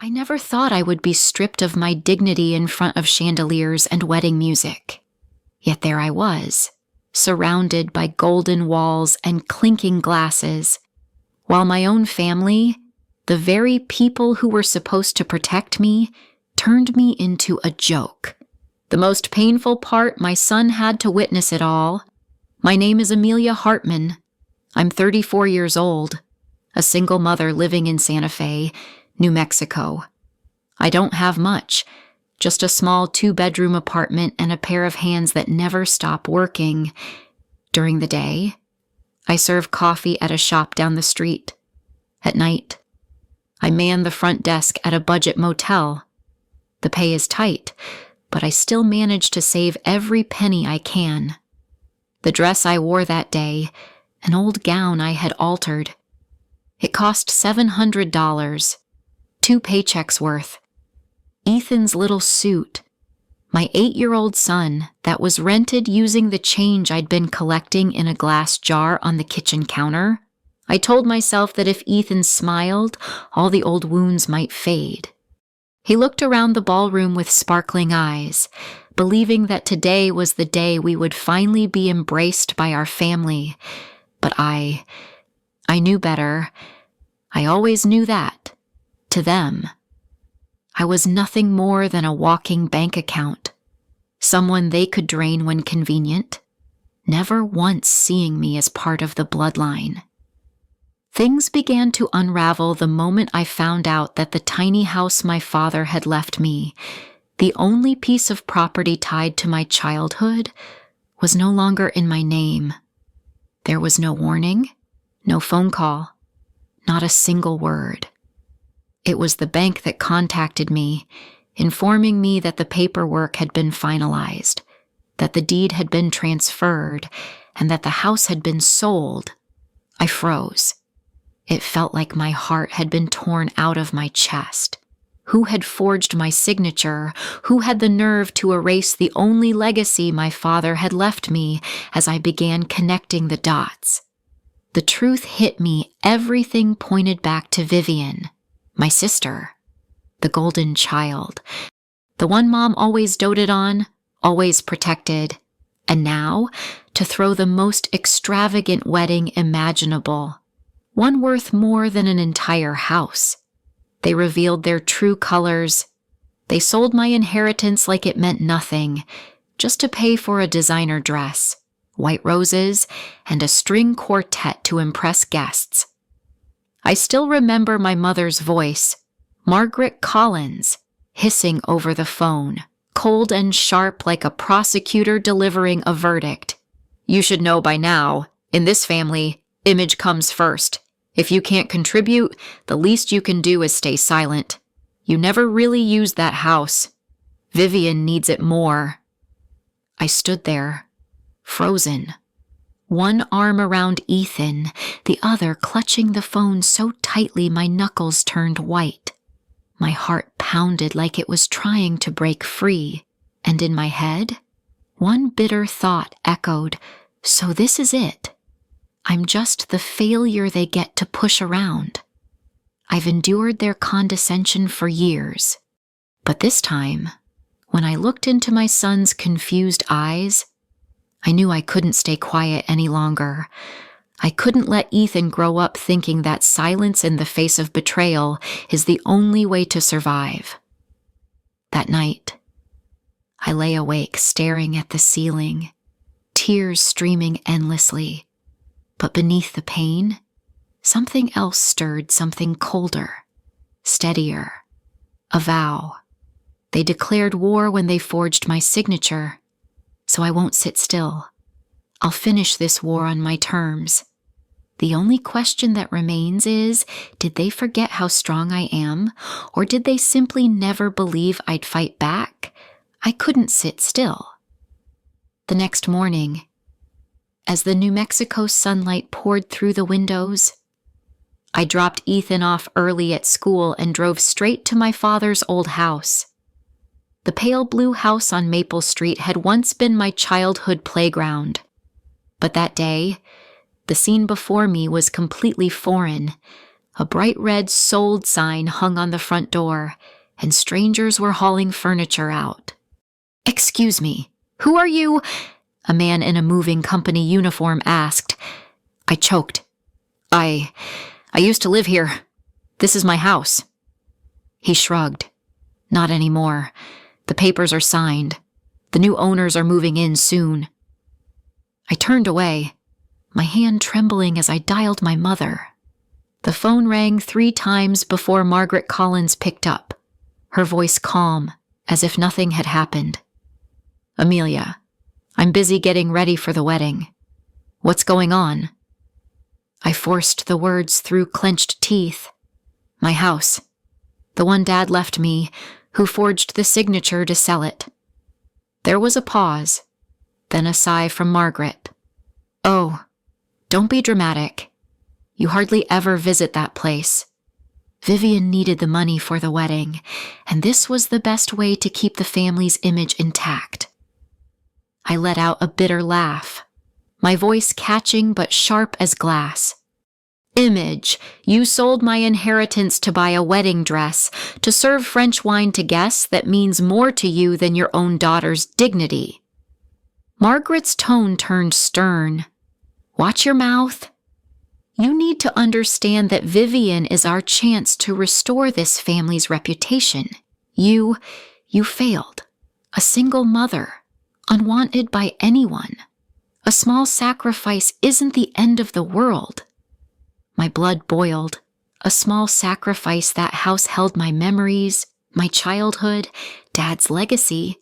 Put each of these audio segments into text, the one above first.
I never thought I would be stripped of my dignity in front of chandeliers and wedding music. Yet there I was, surrounded by golden walls and clinking glasses, while my own family, the very people who were supposed to protect me, turned me into a joke. The most painful part, my son had to witness it all. My name is Amelia Hartman. I'm 34 years old, a single mother living in Santa Fe, New Mexico. I don't have much, just a small 2-bedroom apartment and a pair of hands that never stop working. During the day, I serve coffee at a shop down the street. At night, I man the front desk at a budget motel. The pay is tight, but I still manage to save every penny I can. The dress I wore that day, an old gown I had altered. It cost $700, 2 paychecks worth. Ethan's little suit, my 8-year-old son that was rented using the change I'd been collecting in a glass jar on the kitchen counter. I told myself that if Ethan smiled, all the old wounds might fade. He looked around the ballroom with sparkling eyes, believing that today was the day we would finally be embraced by our family. But I knew better. I always knew that. To them, I was nothing more than a walking bank account, someone they could drain when convenient, never once seeing me as part of the bloodline. Things began to unravel the moment I found out that the tiny house my father had left me, the only piece of property tied to my childhood, was no longer in my name. There was no warning, no phone call, not a single word. It was the bank that contacted me, informing me that the paperwork had been finalized, that the deed had been transferred, and that the house had been sold. I froze. It felt like my heart had been torn out of my chest. Who had forged my signature? Who had the nerve to erase the only legacy my father had left me as I began connecting the dots? The truth hit me. Everything pointed back to Vivian, my sister, the golden child, the one Mom always doted on, always protected, and now to throw the most extravagant wedding imaginable, one worth more than an entire house. They revealed their true colors. They sold my inheritance like it meant nothing, just to pay for a designer dress, white roses, and a string quartet to impress guests. I still remember my mother's voice, Margaret Collins, hissing over the phone, cold and sharp like a prosecutor delivering a verdict. You should know by now, in this family, image comes first. If you can't contribute, the least you can do is stay silent. You never really used that house. Vivian needs it more. I stood there, frozen. One arm around Ethan, the other clutching the phone so tightly my knuckles turned white. My heart pounded like it was trying to break free, and in my head, one bitter thought echoed, so this is it. I'm just the failure they get to push around. I've endured their condescension for years, but this time, when I looked into my son's confused eyes, I knew I couldn't stay quiet any longer. I couldn't let Ethan grow up thinking that silence in the face of betrayal is the only way to survive. That night, I lay awake staring at the ceiling, tears streaming endlessly. But beneath the pain, something else stirred, something colder, steadier. A vow. They declared war when they forged my signature. So I won't sit still. I'll finish this war on my terms. The only question that remains is, did they forget how strong I am, or did they simply never believe I'd fight back? I couldn't sit still. The next morning, as the New Mexico sunlight poured through the windows, I dropped Ethan off early at school and drove straight to my father's old house. The pale blue house on Maple Street had once been my childhood playground. But that day, the scene before me was completely foreign. A bright red sold sign hung on the front door, and strangers were hauling furniture out. "Excuse me, who are you?" a man in a moving company uniform asked. I choked. I used to live here. This is my house." He shrugged. "Not anymore. The papers are signed. The new owners are moving in soon." I turned away, my hand trembling as I dialed my mother. The phone rang 3 times before Margaret Collins picked up, her voice calm, as if nothing had happened. "Amelia, I'm busy getting ready for the wedding. What's going on?" I forced the words through clenched teeth. "My house. The one Dad left me, who forged the signature to sell it." There was a pause, then a sigh from Margaret. "Oh, don't be dramatic. You hardly ever visit that place. Vivian needed the money for the wedding, and this was the best way to keep the family's image intact." I let out a bitter laugh, my voice catching but sharp as glass. "Image, you sold my inheritance to buy a wedding dress, to serve French wine to guests that means more to you than your own daughter's dignity." Margaret's tone turned stern. "Watch your mouth. You need to understand that Vivian is our chance to restore this family's reputation. You failed. A single mother, unwanted by anyone. A small sacrifice isn't the end of the world." My blood boiled. A small sacrifice. That house held my memories, my childhood, Dad's legacy,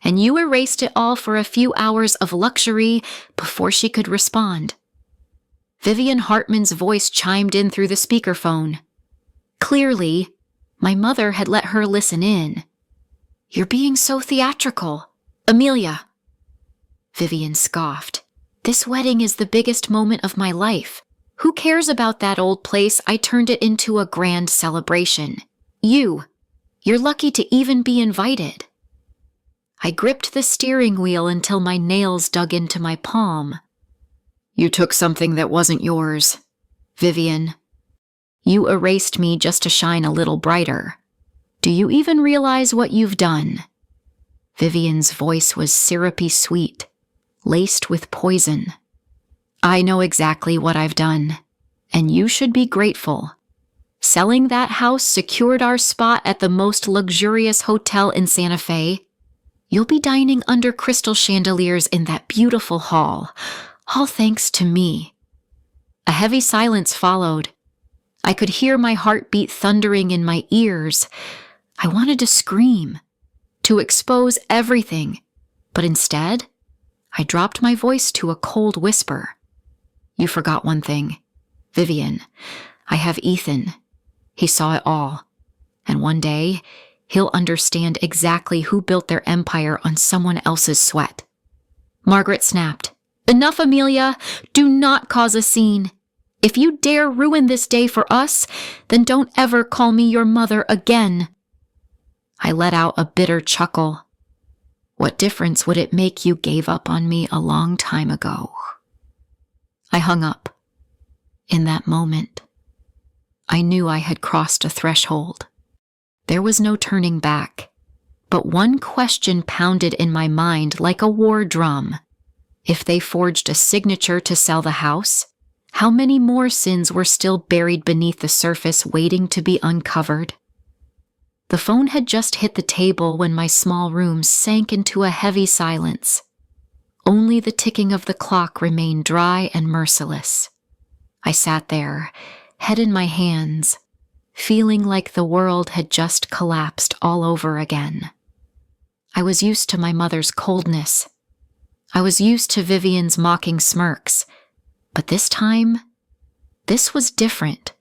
and you erased it all for a few hours of luxury before she could respond. Vivian Hartman's voice chimed in through the speakerphone. Clearly, my mother had let her listen in. "You're being so theatrical. Amelia." Vivian scoffed. "This wedding is the biggest moment of my life. Who cares about that old place? I turned it into a grand celebration. You're lucky to even be invited." I gripped the steering wheel until my nails dug into my palm. "You took something that wasn't yours, Vivian. You erased me just to shine a little brighter. Do you even realize what you've done?" Vivian's voice was syrupy sweet, laced with poison. "I know exactly what I've done, and you should be grateful. Selling that house secured our spot at the most luxurious hotel in Santa Fe. You'll be dining under crystal chandeliers in that beautiful hall, all thanks to me." A heavy silence followed. I could hear my heartbeat thundering in my ears. I wanted to scream, to expose everything, but instead, I dropped my voice to a cold whisper. "You forgot one thing. Vivian, I have Ethan. He saw it all. And one day, he'll understand exactly who built their empire on someone else's sweat." Margaret snapped. "Enough, Amelia. Do not cause a scene. If you dare ruin this day for us, then don't ever call me your mother again." I let out a bitter chuckle. What difference would it make you gave up on me a long time ago? I hung up. In that moment, I knew I had crossed a threshold. There was no turning back, but one question pounded in my mind like a war drum. If they forged a signature to sell the house, how many more sins were still buried beneath the surface waiting to be uncovered? The phone had just hit the table when my small room sank into a heavy silence. Only the ticking of the clock remained dry and merciless. I sat there, head in my hands, feeling like the world had just collapsed all over again. I was used to my mother's coldness. I was used to Vivian's mocking smirks. But this time, this was different.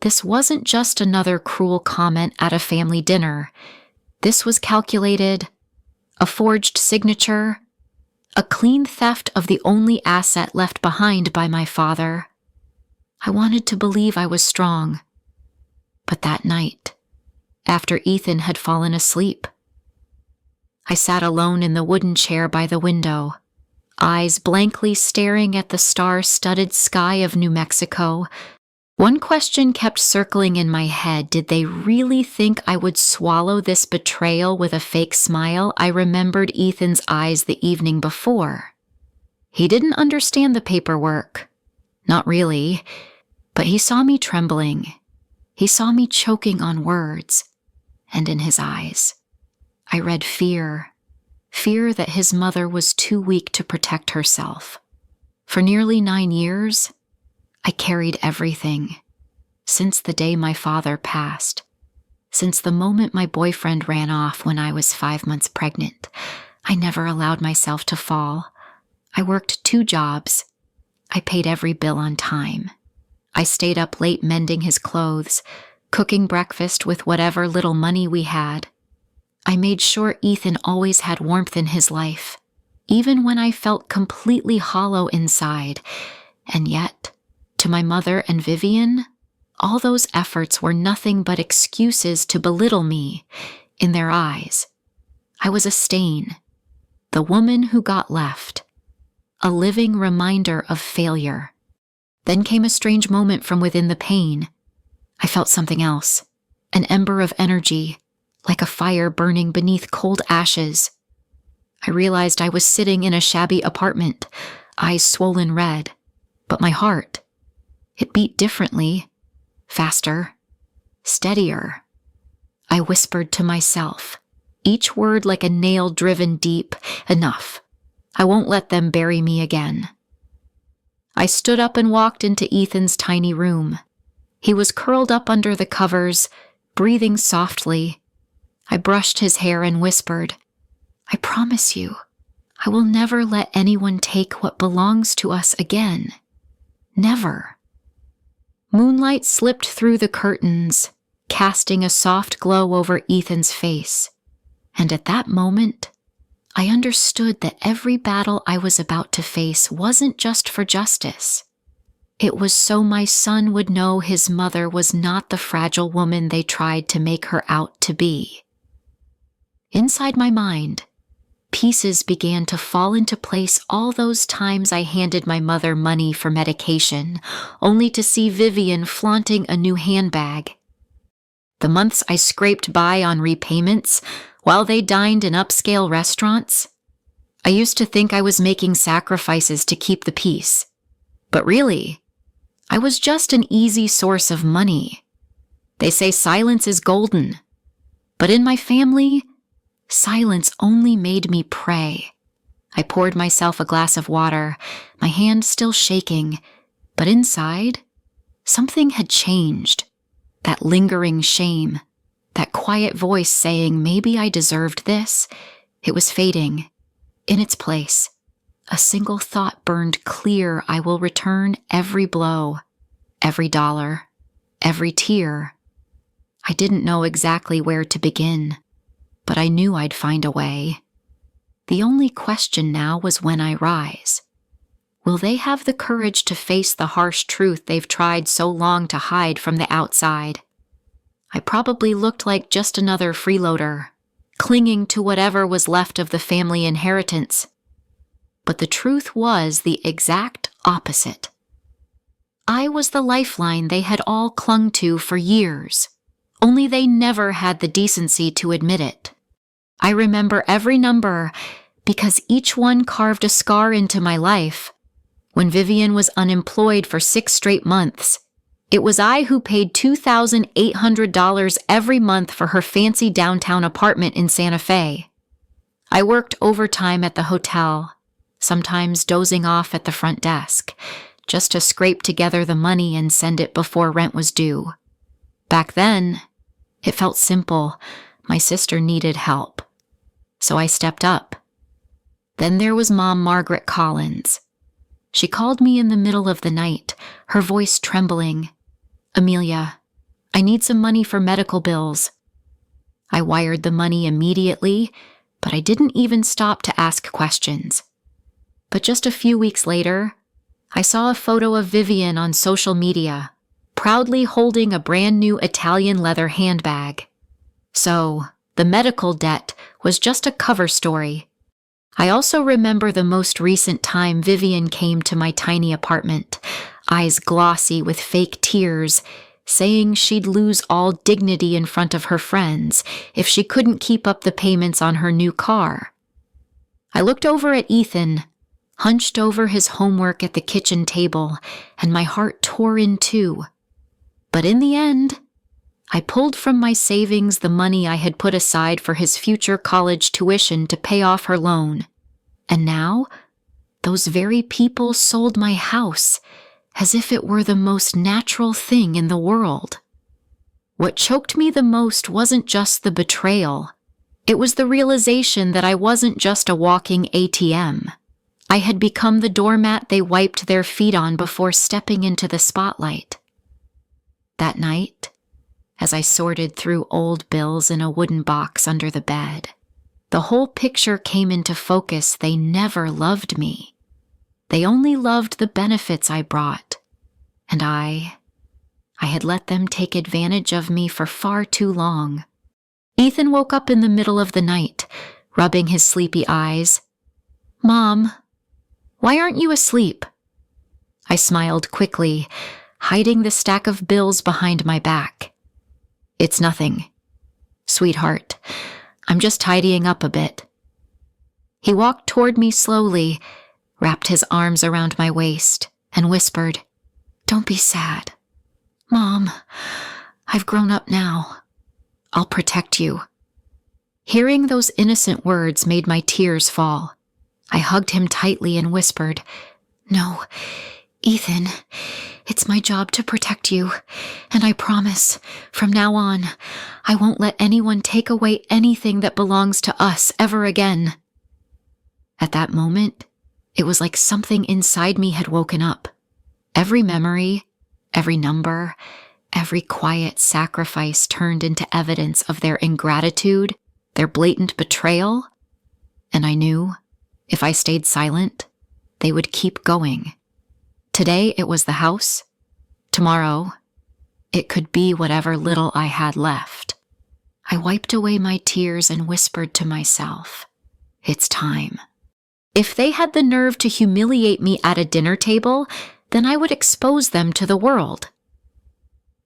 This wasn't just another cruel comment at a family dinner. This was calculated, a forged signature, a clean theft of the only asset left behind by my father. I wanted to believe I was strong. But that night, after Ethan had fallen asleep, I sat alone in the wooden chair by the window, eyes blankly staring at the star-studded sky of New Mexico, One question kept circling in my head. Did they really think I would swallow this betrayal with a fake smile? I remembered Ethan's eyes the evening before. He didn't understand the paperwork. Not really. But he saw me trembling. He saw me choking on words. And in his eyes, I read fear. Fear that his mother was too weak to protect herself. For nearly 9 years, I carried everything. Since the day my father passed. Since the moment my boyfriend ran off when I was 5 months pregnant, I never allowed myself to fall. I worked 2 jobs. I paid every bill on time. I stayed up late mending his clothes, cooking breakfast with whatever little money we had. I made sure Ethan always had warmth in his life, even when I felt completely hollow inside. And yet, to my mother and Vivian, all those efforts were nothing but excuses to belittle me. In their eyes, I was a stain, the woman who got left, a living reminder of failure. Then came a strange moment from within the pain. I felt something else, an ember of energy, like a fire burning beneath cold ashes. I realized I was sitting in a shabby apartment, eyes swollen red, but my heart, it beat differently, faster, steadier. I whispered to myself, each word like a nail driven deep. Enough. I won't let them bury me again. I stood up and walked into Ethan's tiny room. He was curled up under the covers, breathing softly. I brushed his hair and whispered, I promise you, I will never let anyone take what belongs to us again. Never. Moonlight slipped through the curtains, casting a soft glow over Ethan's face. And at that moment, I understood that every battle I was about to face wasn't just for justice. It was so my son would know his mother was not the fragile woman they tried to make her out to be. Inside my mind, pieces began to fall into place. All those times I handed my mother money for medication, only to see Vivian flaunting a new handbag. The months I scraped by on repayments while they dined in upscale restaurants. I used to think I was making sacrifices to keep the peace. But really, I was just an easy source of money. They say silence is golden. But in my family, silence only made me pray. I poured myself a glass of water, my hand still shaking, but inside, something had changed. That lingering shame, that quiet voice saying maybe I deserved this, it was fading. In its place, a single thought burned clear. I will return every blow, every dollar, every tear. I didn't know exactly where to begin, but I knew I'd find a way. The only question now was when I rise. Will they have the courage to face the harsh truth they've tried so long to hide from the outside? I probably looked like just another freeloader, clinging to whatever was left of the family inheritance. But the truth was the exact opposite. I was the lifeline they had all clung to for years, only they never had the decency to admit it. I remember every number because each one carved a scar into my life. When Vivian was unemployed for 6 straight months, it was I who paid $2,800 every month for her fancy downtown apartment in Santa Fe. I worked overtime at the hotel, sometimes dozing off at the front desk, just to scrape together the money and send it before rent was due. Back then, it felt simple. My sister needed help. So I stepped up. Then there was Mom Margaret Collins. She called me in the middle of the night, her voice trembling. Amelia, I need some money for medical bills. I wired the money immediately, but I didn't even stop to ask questions. But just a few weeks later, I saw a photo of Vivian on social media, proudly holding a brand new Italian leather handbag. So, the medical debt was just a cover story. I also remember the most recent time Vivian came to my tiny apartment. eyes glossy with fake tears, saying she'd lose all dignity in front of her friends if she couldn't keep up the payments on her new car. I looked over at Ethan, hunched over his homework at the kitchen table, and my heart tore in two. But in the end, I pulled from my savings the money I had put aside for his future college tuition to pay off her loan. And now, those very people sold my house as if it were the most natural thing in the world. What choked me the most wasn't just the betrayal. It was the realization that I wasn't just a walking ATM. I had become the doormat they wiped their feet on before stepping into the spotlight. That night, as I sorted through old bills in a wooden box under the bed, the whole picture came into focus. They never loved me. They only loved the benefits I brought, and I had let them take advantage of me for far too long. Ethan woke up in the middle of the night, rubbing his sleepy eyes. "Mom, why aren't you asleep?" I smiled quickly, hiding the stack of bills behind my back. "It's nothing. Sweetheart, I'm just tidying up a bit." He walked toward me slowly, wrapped his arms around my waist, and whispered, "Don't be sad. Mom, I've grown up now. I'll protect you." Hearing those innocent words made my tears fall. I hugged him tightly and whispered, "No, Ethan, it's my job to protect you, and I promise, from now on, I won't let anyone take away anything that belongs to us ever again." At that moment, it was like something inside me had woken up. Every memory, every number, every quiet sacrifice turned into evidence of their ingratitude, their blatant betrayal, and I knew, if I stayed silent, they would keep going. Today it was the house. Tomorrow, it could be whatever little I had left. I wiped away my tears and whispered to myself, "It's time." If they had the nerve to humiliate me at a dinner table, then I would expose them to the world.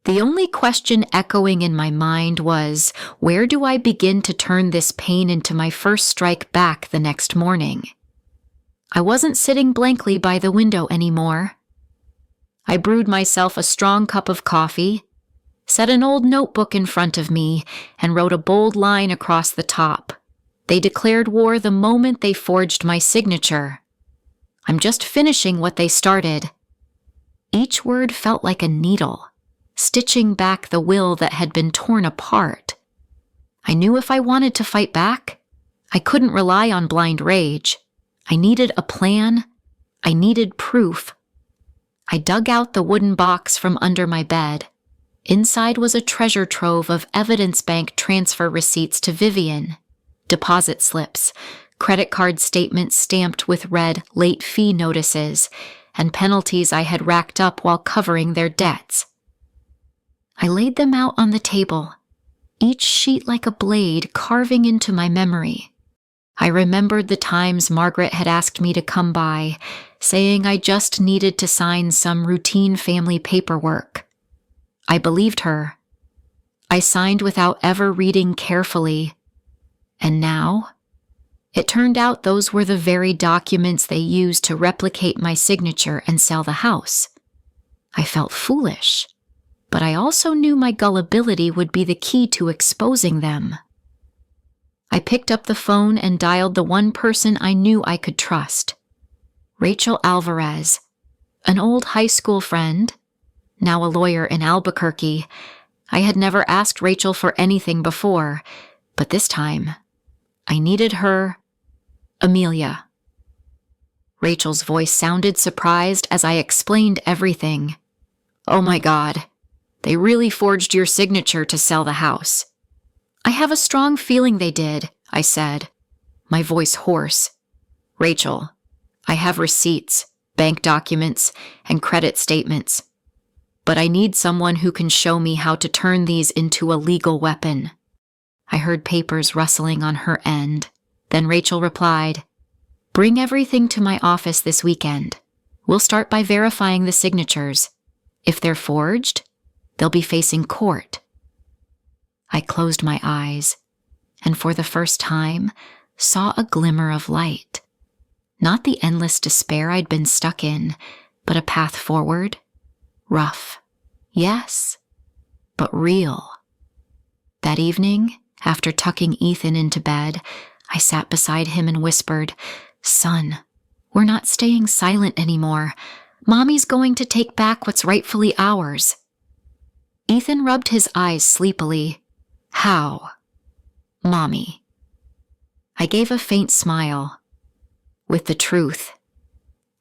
The only question echoing in my mind was, where do I begin to turn this pain into my first strike back the next morning? I wasn't sitting blankly by the window anymore. I brewed myself a strong cup of coffee, set an old notebook in front of me, and wrote a bold line across the top. They declared war the moment they forged my signature. I'm just finishing what they started. Each word felt like a needle, stitching back the will that had been torn apart. I knew if I wanted to fight back, I couldn't rely on blind rage. I needed a plan. I needed proof. I dug out the wooden box from under my bed. Inside was a treasure trove of evidence bank transfer receipts to Vivian, deposit slips, credit card statements stamped with red late fee notices, and penalties I had racked up while covering their debts. I laid them out on the table, each sheet like a blade carving into my memory. I remembered the times Margaret had asked me to come by, saying I just needed to sign some routine family paperwork. I believed her. I signed without ever reading carefully. And now, it turned out those were the very documents they used to replicate my signature and sell the house. I felt foolish, but I also knew my gullibility would be the key to exposing them. I picked up the phone and dialed the one person I knew I could trust. Rachel Alvarez, an old high school friend, now a lawyer in Albuquerque. I had never asked Rachel for anything before, but this time, I needed her, Amelia. Rachel's voice sounded surprised as I explained everything. "Oh my God, they really forged your signature to sell the house." "I have a strong feeling they did," I said, my voice hoarse. "Rachel, I have receipts, bank documents, and credit statements. But I need someone who can show me how to turn these into a legal weapon." I heard papers rustling on her end. Then Rachel replied, "Bring everything to my office this weekend. We'll start by verifying the signatures. If they're forged, they'll be facing court. I closed my eyes, and for the first time, saw a glimmer of light. Not the endless despair I'd been stuck in, but a path forward. Rough, yes, but real. That evening, after tucking Ethan into bed, I sat beside him and whispered, "Son, we're not staying silent anymore. Mommy's going to take back what's rightfully ours." Ethan rubbed his eyes sleepily. "How?" "Mommy." I gave a faint smile. "With the truth,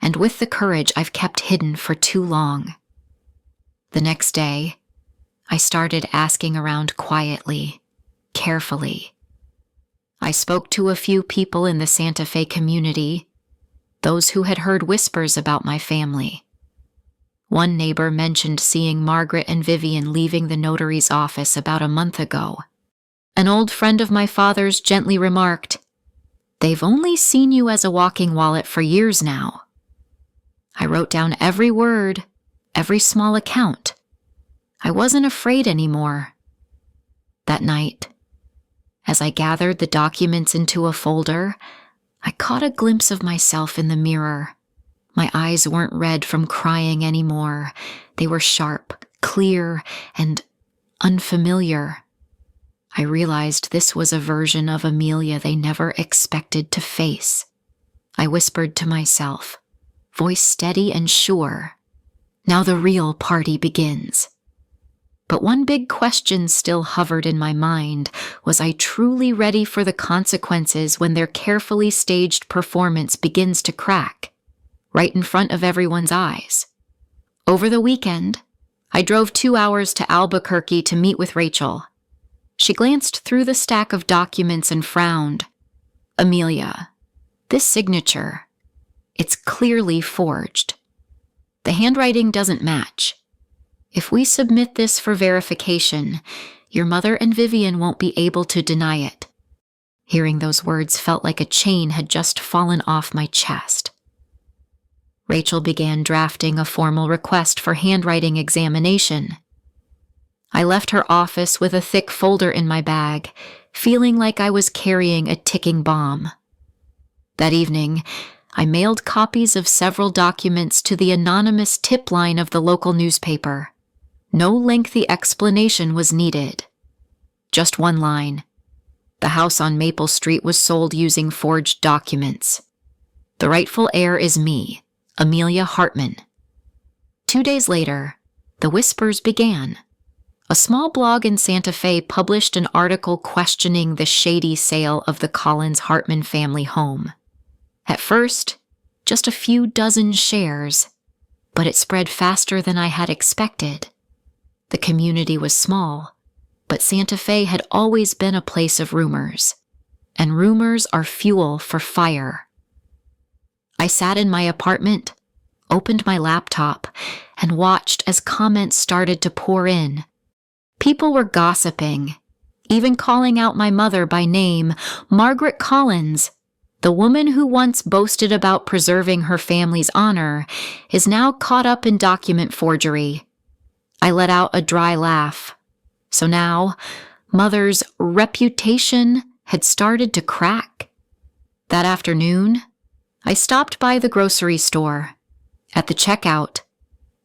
and with the courage I've kept hidden for too long." The next day, I started asking around quietly, carefully. I spoke to a few people in the Santa Fe community, those who had heard whispers about my family. One neighbor mentioned seeing Margaret and Vivian leaving the notary's office about a month ago. An old friend of my father's gently remarked, "They've only seen you as a walking wallet for years now." I wrote down every word, every small account. I wasn't afraid anymore. That night, as I gathered the documents into a folder, I caught a glimpse of myself in the mirror. My eyes weren't red from crying anymore. They were sharp, clear, and unfamiliar. I realized this was a version of Amelia they never expected to face. I whispered to myself, voice steady and sure, "Now the real party begins." But one big question still hovered in my mind. Was I truly ready for the consequences when their carefully staged performance begins to crack, right in front of everyone's eyes? Over the weekend, I drove 2 hours to Albuquerque to meet with Rachel. She glanced through the stack of documents and frowned. "Amelia, this signature, it's clearly forged. The handwriting doesn't match. If we submit this for verification, your mother and Vivian won't be able to deny it." Hearing those words felt like a chain had just fallen off my chest. Rachel began drafting a formal request for handwriting examination. I left her office with a thick folder in my bag, feeling like I was carrying a ticking bomb. That evening, I mailed copies of several documents to the anonymous tip line of the local newspaper. No lengthy explanation was needed. Just one line. The house on Maple Street was sold using forged documents. The rightful heir is me, Amelia Hartman. 2 days later, the whispers began. A small blog in Santa Fe published an article questioning the shady sale of the Collins-Hartman family home. At first, just a few dozen shares, but it spread faster than I had expected. The community was small, but Santa Fe had always been a place of rumors, and rumors are fuel for fire. I sat in my apartment, opened my laptop, and watched as comments started to pour in. People were gossiping, even calling out my mother by name, Margaret Collins. The woman who once boasted about preserving her family's honor is now caught up in document forgery. I let out a dry laugh. So now, Mother's reputation had started to crack. That afternoon, I stopped by the grocery store. At the checkout,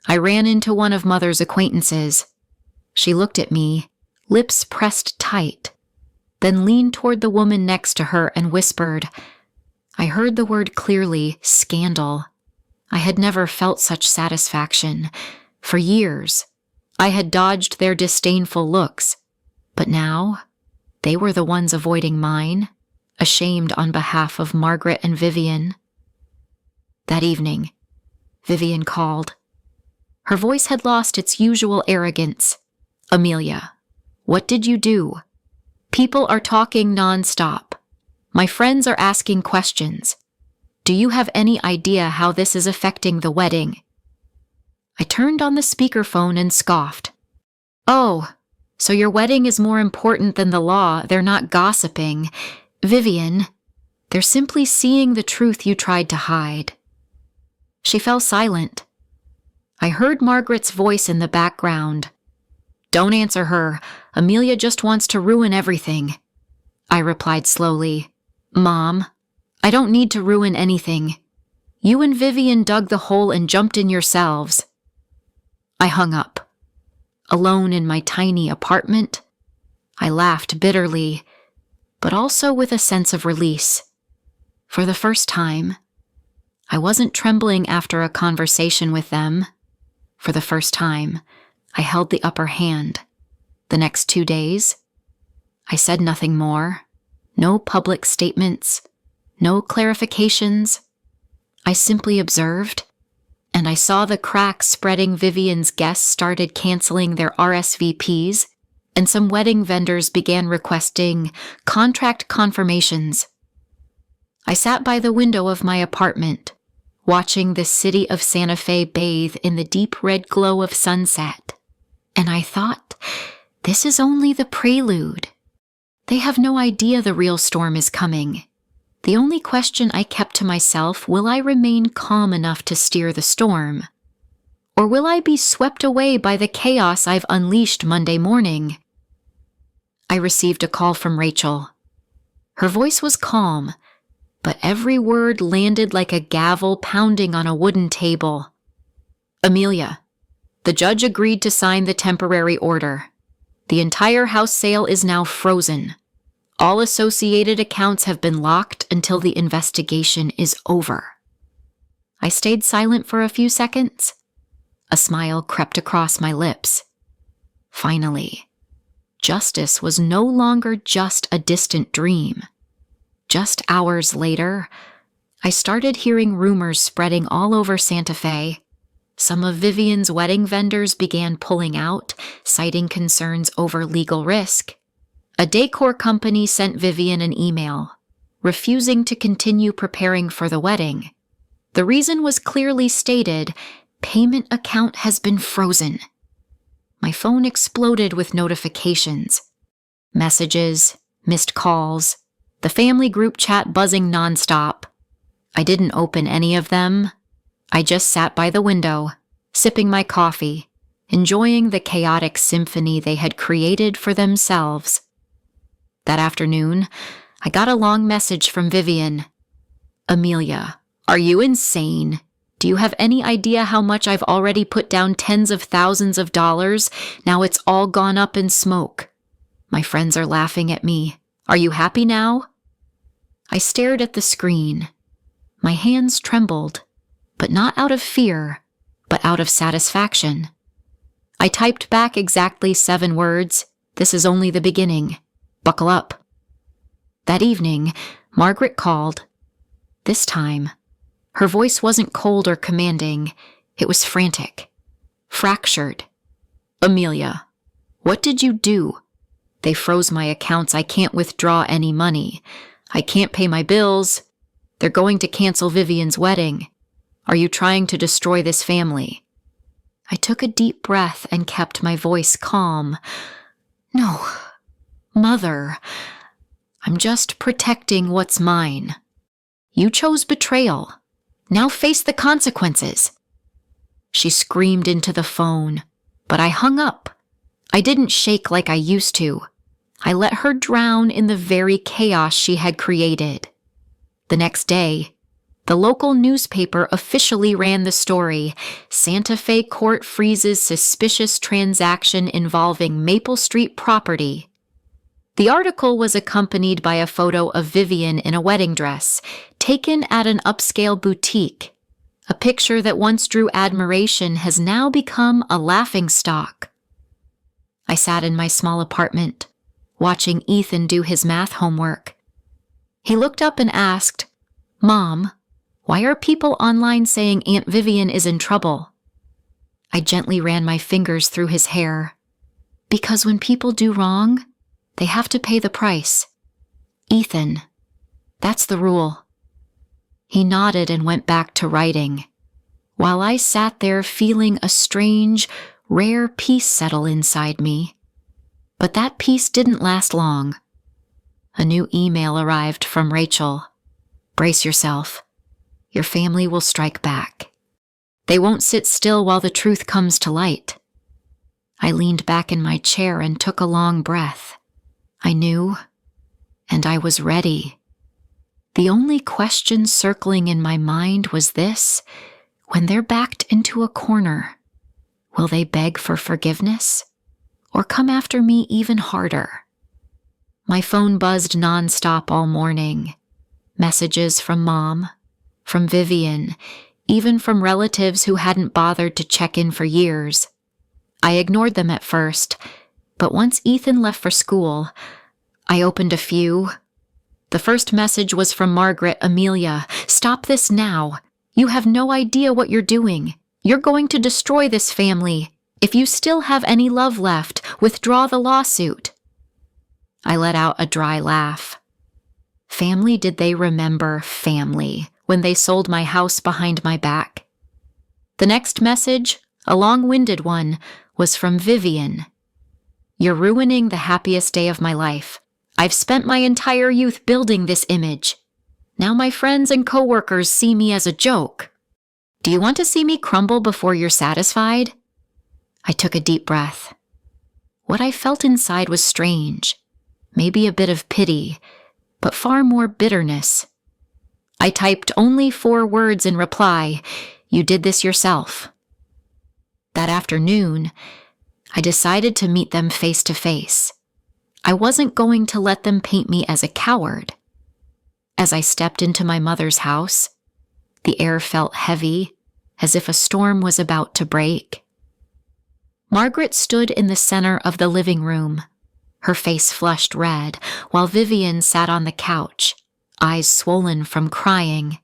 I ran into one of Mother's acquaintances. She looked at me, lips pressed tight, then leaned toward the woman next to her and whispered. I heard the word clearly, scandal. I had never felt such satisfaction. For years, I had dodged their disdainful looks, but now they were the ones avoiding mine, ashamed on behalf of Margaret and Vivian. That evening, Vivian called. Her voice had lost its usual arrogance. "Amelia, what did you do? People are talking nonstop. My friends are asking questions. Do you have any idea how this is affecting the wedding?" I turned on the speakerphone and scoffed. "Oh, so your wedding is more important than the law. They're not gossiping. Vivian, they're simply seeing the truth you tried to hide." She fell silent. I heard Margaret's voice in the background. "Don't answer her. Amelia just wants to ruin everything." I replied slowly. "Mom, I don't need to ruin anything. You and Vivian dug the hole and jumped in yourselves." I hung up. Alone in my tiny apartment, I laughed bitterly, but also with a sense of release. For the first time, I wasn't trembling after a conversation with them. For the first time, I held the upper hand. The next 2 days, I said nothing more. No public statements, no clarifications. I simply observed, and I saw the cracks spreading. Vivian's guests started canceling their RSVPs, and some wedding vendors began requesting contract confirmations. I sat by the window of my apartment, watching the city of Santa Fe bathe in the deep red glow of sunset, and I thought, this is only the prelude. They have no idea the real storm is coming. The only question I kept to myself, will I remain calm enough to steer the storm? Or will I be swept away by the chaos I've unleashed Monday morning? I received a call from Rachel. Her voice was calm, but every word landed like a gavel pounding on a wooden table. "Amelia, the judge agreed to sign the temporary order. The entire house sale is now frozen. All associated accounts have been locked until the investigation is over." I stayed silent for a few seconds. A smile crept across my lips. Finally, justice was no longer just a distant dream. Just hours later, I started hearing rumors spreading all over Santa Fe. Some of Vivian's wedding vendors began pulling out, citing concerns over legal risk. A decor company sent Vivian an email, refusing to continue preparing for the wedding. The reason was clearly stated: payment account has been frozen. My phone exploded with notifications. Messages, missed calls, the family group chat buzzing nonstop. I didn't open any of them. I just sat by the window, sipping my coffee, enjoying the chaotic symphony they had created for themselves. That afternoon, I got a long message from Vivian. "Amelia, are you insane? Do you have any idea how much I've already put down? Tens of thousands of dollars? Now it's all gone up in smoke. My friends are laughing at me. Are you happy now?" I stared at the screen. My hands trembled, but not out of fear, but out of satisfaction. I typed back exactly 7 words. "This is only the beginning. Buckle up." That evening, Margaret called. This time, her voice wasn't cold or commanding. It was frantic, fractured. "Amelia, what did you do? They froze my accounts. I can't withdraw any money. I can't pay my bills. They're going to cancel Vivian's wedding. Are you trying to destroy this family?" I took a deep breath and kept my voice calm. "No, Mother, I'm just protecting what's mine. You chose betrayal. Now face the consequences." She screamed into the phone, but I hung up. I didn't shake like I used to. I let her drown in the very chaos she had created. The next day, the local newspaper officially ran the story: Santa Fe court freezes suspicious transaction involving Maple Street property. The article was accompanied by a photo of Vivian in a wedding dress, taken at an upscale boutique. A picture that once drew admiration has now become a laughingstock. I sat in my small apartment, watching Ethan do his math homework. He looked up and asked, "Mom, why are people online saying Aunt Vivian is in trouble?" I gently ran my fingers through his hair. "Because when people do wrong, they have to pay the price. Ethan, that's the rule." He nodded and went back to writing, while I sat there feeling a strange, rare peace settle inside me. But that peace didn't last long. A new email arrived from Rachel. "Brace yourself. Your family will strike back." They won't sit still while the truth comes to light. I leaned back in my chair and took a long breath. I knew, and I was ready. The only question circling in my mind was this: when they're backed into a corner, will they beg for forgiveness or come after me even harder? My phone buzzed nonstop all morning. Messages from Mom, from Vivian, even from relatives who hadn't bothered to check in for years. I ignored them at first, but once Ethan left for school, I opened a few. The first message was from Margaret. Amelia, stop this now. You have no idea what you're doing. You're going to destroy this family. If you still have any love left, withdraw the lawsuit. I let out a dry laugh. Family, did they remember family when they sold my house behind my back? The next message, a long-winded one, was from Vivian. You're ruining the happiest day of my life. I've spent my entire youth building this image. Now my friends and coworkers see me as a joke. Do you want to see me crumble before you're satisfied? I took a deep breath. What I felt inside was strange, maybe a bit of pity, but far more bitterness. I typed only 4 words in reply: you did this yourself. That afternoon, I decided to meet them face to face. I wasn't going to let them paint me as a coward. As I stepped into my mother's house, the air felt heavy, as if a storm was about to break. Margaret stood in the center of the living room, her face flushed red, while Vivian sat on the couch, eyes swollen from crying.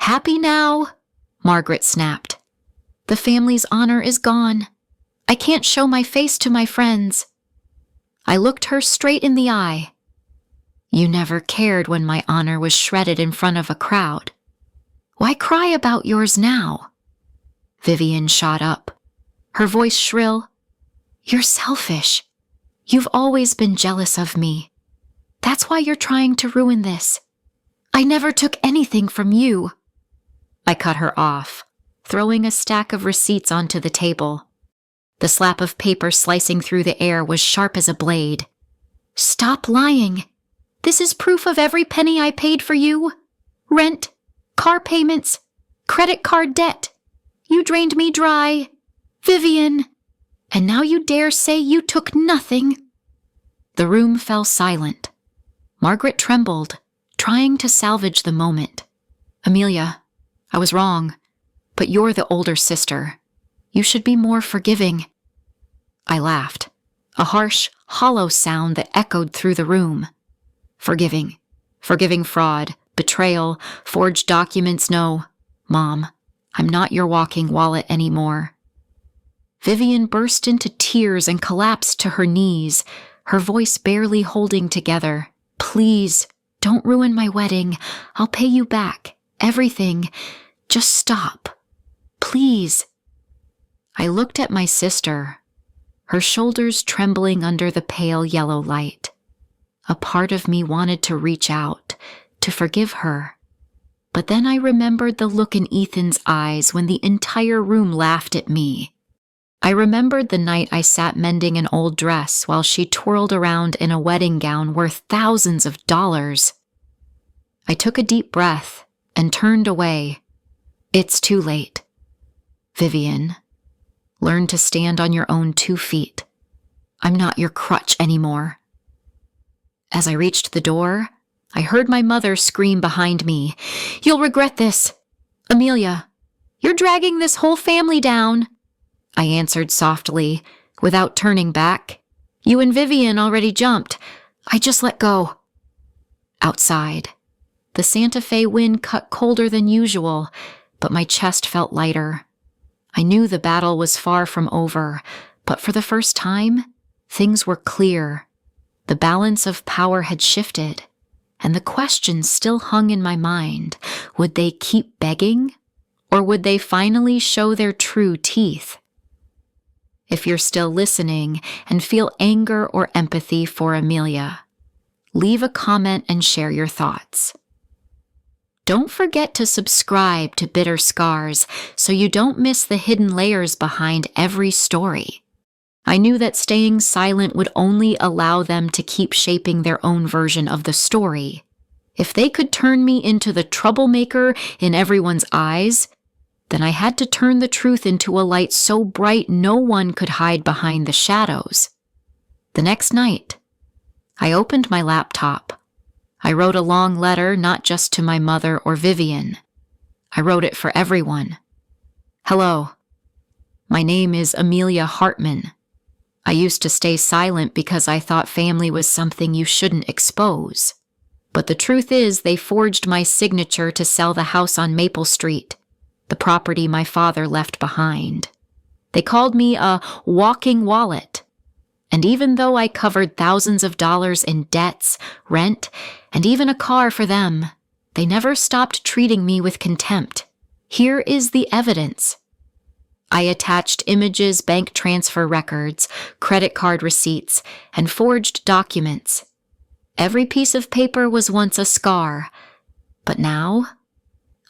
Happy now? Margaret snapped. The family's honor is gone. I can't show my face to my friends. I looked her straight in the eye. You never cared when my honor was shredded in front of a crowd. Why cry about yours now? Vivian shot up, her voice shrill. You're selfish. You've always been jealous of me. That's why you're trying to ruin this. I never took anything from you. I cut her off, throwing a stack of receipts onto the table. The slap of paper slicing through the air was sharp as a blade. Stop lying. This is proof of every penny I paid for you. Rent, car payments, credit card debt. You drained me dry. Vivian. And now you dare say you took nothing. The room fell silent. Margaret trembled, trying to salvage the moment. Amelia, I was wrong, but you're the older sister. You should be more forgiving. I laughed, a harsh, hollow sound that echoed through the room. Forgiving fraud, betrayal, forged documents, no. Mom, I'm not your walking wallet anymore. Vivian burst into tears and collapsed to her knees, her voice barely holding together. Please, don't ruin my wedding. I'll pay you back. Everything. Just stop. Please. I looked at my sister, her shoulders trembling under the pale yellow light. A part of me wanted to reach out, to forgive her. But then I remembered the look in Ethan's eyes when the entire room laughed at me. I remembered the night I sat mending an old dress while she twirled around in a wedding gown worth thousands of dollars. I took a deep breath and turned away. It's too late. Vivian, learn to stand on your own 2 feet. I'm not your crutch anymore. As I reached the door, I heard my mother scream behind me. You'll regret this. Amelia, you're dragging this whole family down. I answered softly, without turning back. You and Vivian already jumped. I just let go. Outside, the Santa Fe wind cut colder than usual, but my chest felt lighter. I knew the battle was far from over, but for the first time, things were clear. The balance of power had shifted, and the question still hung in my mind. Would they keep begging, or would they finally show their true teeth? If you're still listening and feel anger or empathy for Amelia, leave a comment and share your thoughts. Don't forget to subscribe to Bitter Scars so you don't miss the hidden layers behind every story. I knew that staying silent would only allow them to keep shaping their own version of the story. If they could turn me into the troublemaker in everyone's eyes, then I had to turn the truth into a light so bright no one could hide behind the shadows. The next night, I opened my laptop. I wrote a long letter not just to my mother or Vivian. I wrote it for everyone. Hello. My name is Amelia Hartman. I used to stay silent because I thought family was something you shouldn't expose. But the truth is they forged my signature to sell the house on Maple Street, the property my father left behind. They called me a walking wallet. And even though I covered thousands of dollars in debts, rent, and even a car for them, they never stopped treating me with contempt. Here is the evidence. I attached images, bank transfer records, credit card receipts, and forged documents. Every piece of paper was once a scar, but now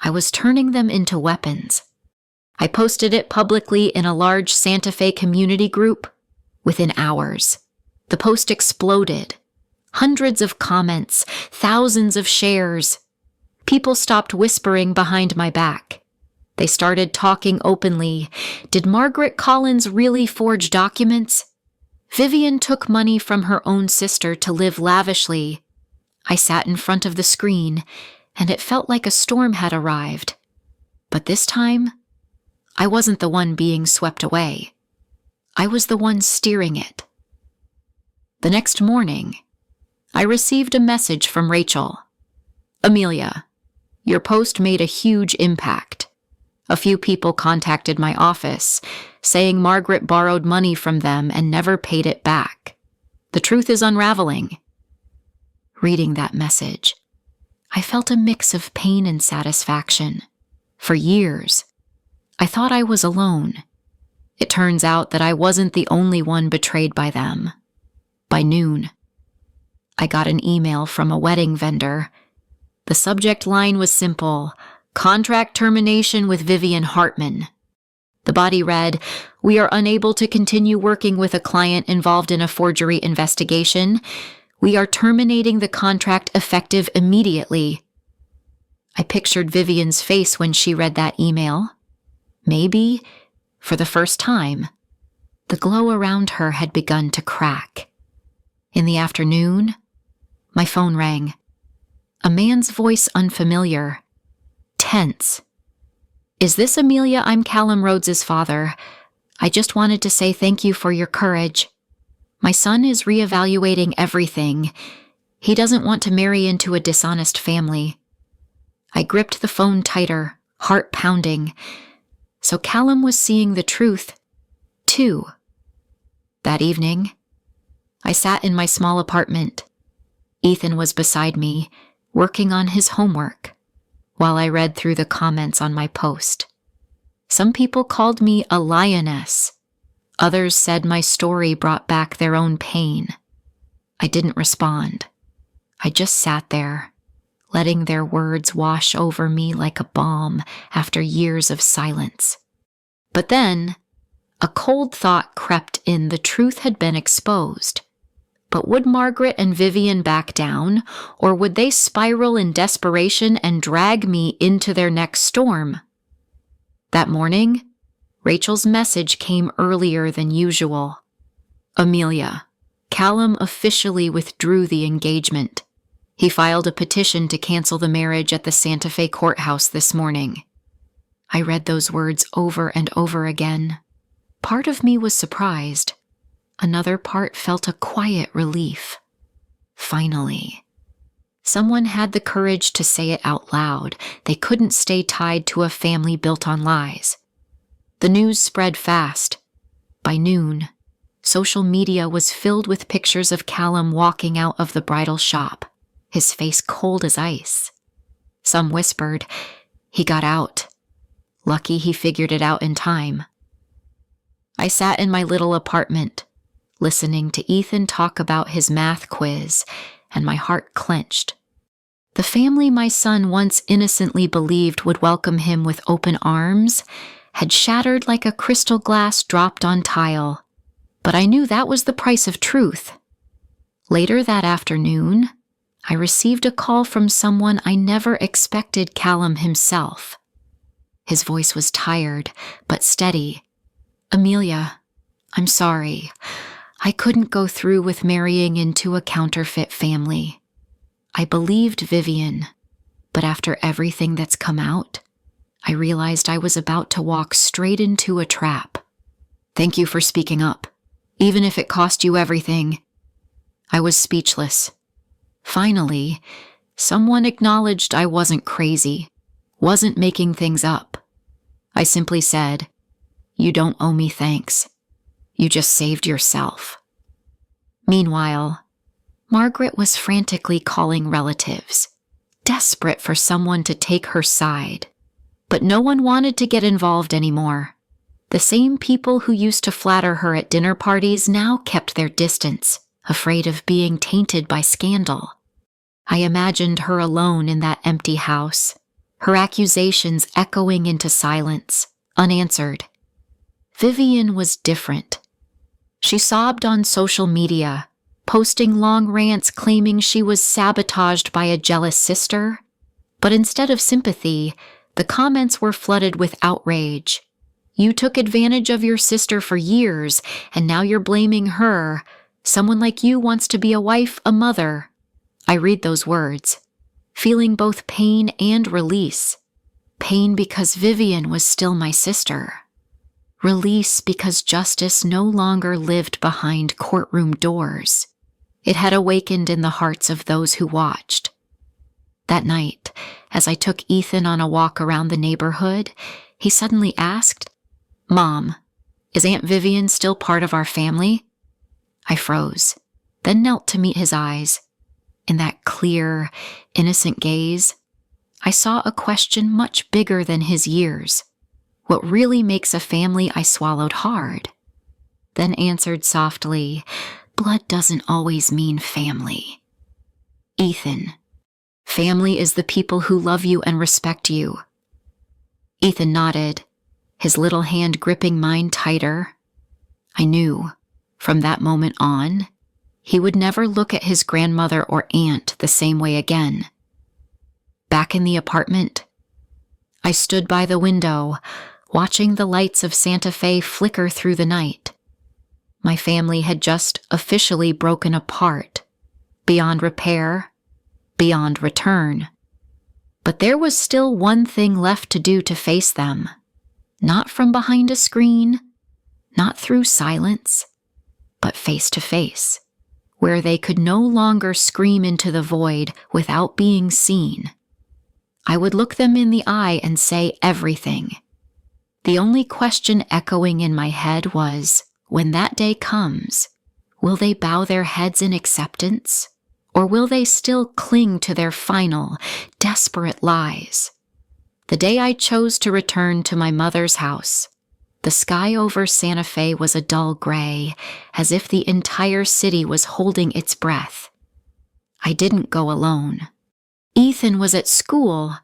I was turning them into weapons. I posted it publicly in a large Santa Fe community group. Within hours, the post exploded. Hundreds of comments, thousands of shares. People stopped whispering behind my back. They started talking openly. Did Margaret Collins really forge documents? Vivian took money from her own sister to live lavishly. I sat in front of the screen, and it felt like a storm had arrived. But this time, I wasn't the one being swept away. I was the one steering it. The next morning, I received a message from Rachel. Amelia, your post made a huge impact. A few people contacted my office, saying Margaret borrowed money from them and never paid it back. The truth is unraveling. Reading that message, I felt a mix of pain and satisfaction. For years, I thought I was alone. It turns out that I wasn't the only one betrayed by them. By noon, I got an email from a wedding vendor. The subject line was simple: contract termination with Vivian Hartman. The body read, "We are unable to continue working with a client involved in a forgery investigation. We are terminating the contract effective immediately." I pictured Vivian's face when she read that email. Maybe, for the first time, the glow around her had begun to crack. In the afternoon, my phone rang. A man's voice unfamiliar, tense. "Is this Amelia? I'm Callum Rhodes's father. I just wanted to say thank you for your courage. My son is reevaluating everything. He doesn't want to marry into a dishonest family." I gripped the phone tighter, heart pounding. So Callum was seeing the truth, too. That evening, I sat in my small apartment. Ethan was beside me, working on his homework, while I read through the comments on my post. Some people called me a lioness. Others said my story brought back their own pain. I didn't respond. I just sat there, letting their words wash over me like a balm after years of silence. But then, a cold thought crept in. The truth had been exposed. But would Margaret and Vivian back down, or would they spiral in desperation and drag me into their next storm? That morning, Rachel's message came earlier than usual. "Amelia, Callum officially withdrew the engagement. He filed a petition to cancel the marriage at the Santa Fe courthouse this morning." I read those words over and over again. Part of me was surprised. Another part felt a quiet relief. Finally, someone had the courage to say it out loud. They couldn't stay tied to a family built on lies. The news spread fast. By noon, social media was filled with pictures of Callum walking out of the bridal shop, his face cold as ice. Some whispered, "He got out. Lucky he figured it out in time." I sat in my little apartment, listening to Ethan talk about his math quiz, and my heart clenched. The family my son once innocently believed would welcome him with open arms had shattered like a crystal glass dropped on tile, but I knew that was the price of truth. Later that afternoon, I received a call from someone I never expected Callum himself. His voice was tired, but steady. "Amelia, I'm sorry. I couldn't go through with marrying into a counterfeit family. I believed Vivian, but after everything that's come out, I realized I was about to walk straight into a trap. Thank you for speaking up, even if it cost you everything." I was speechless. Finally, someone acknowledged I wasn't crazy, wasn't making things up. I simply said, "You don't owe me thanks. You just saved yourself." Meanwhile, Margaret was frantically calling relatives, desperate for someone to take her side. But no one wanted to get involved anymore. The same people who used to flatter her at dinner parties now kept their distance, afraid of being tainted by scandal. I imagined her alone in that empty house, her accusations echoing into silence, unanswered. Vivian was different. She sobbed on social media, posting long rants claiming she was sabotaged by a jealous sister. But instead of sympathy, the comments were flooded with outrage. "You took advantage of your sister for years, and now you're blaming her. Someone like you wants to be a wife, a mother." I read those words, feeling both pain and release. Pain because Vivian was still my sister. Release because justice no longer lived behind courtroom doors. It had awakened in the hearts of those who watched. That night, as I took Ethan on a walk around the neighborhood, he suddenly asked, "Mom, is Aunt Vivian still part of our family?" I froze, then knelt to meet his eyes. In that clear, innocent gaze, I saw a question much bigger than his years. What really makes a family? I swallowed hard, then answered softly, "Blood doesn't always mean family. Ethan, family is the people who love you and respect you." Ethan nodded, his little hand gripping mine tighter. I knew, from that moment on, he would never look at his grandmother or aunt the same way again. Back in the apartment, I stood by the window, watching the lights of Santa Fe flicker through the night. My family had just officially broken apart, beyond repair, beyond return. But there was still one thing left to do to face them. Not from behind a screen, not through silence, but face to face, where they could no longer scream into the void without being seen. I would look them in the eye and say everything. The only question echoing in my head was, when that day comes, will they bow their heads in acceptance, or will they still cling to their final, desperate lies? The day I chose to return to my mother's house, the sky over Santa Fe was a dull gray, as if the entire city was holding its breath. I didn't go alone. Ethan was at school,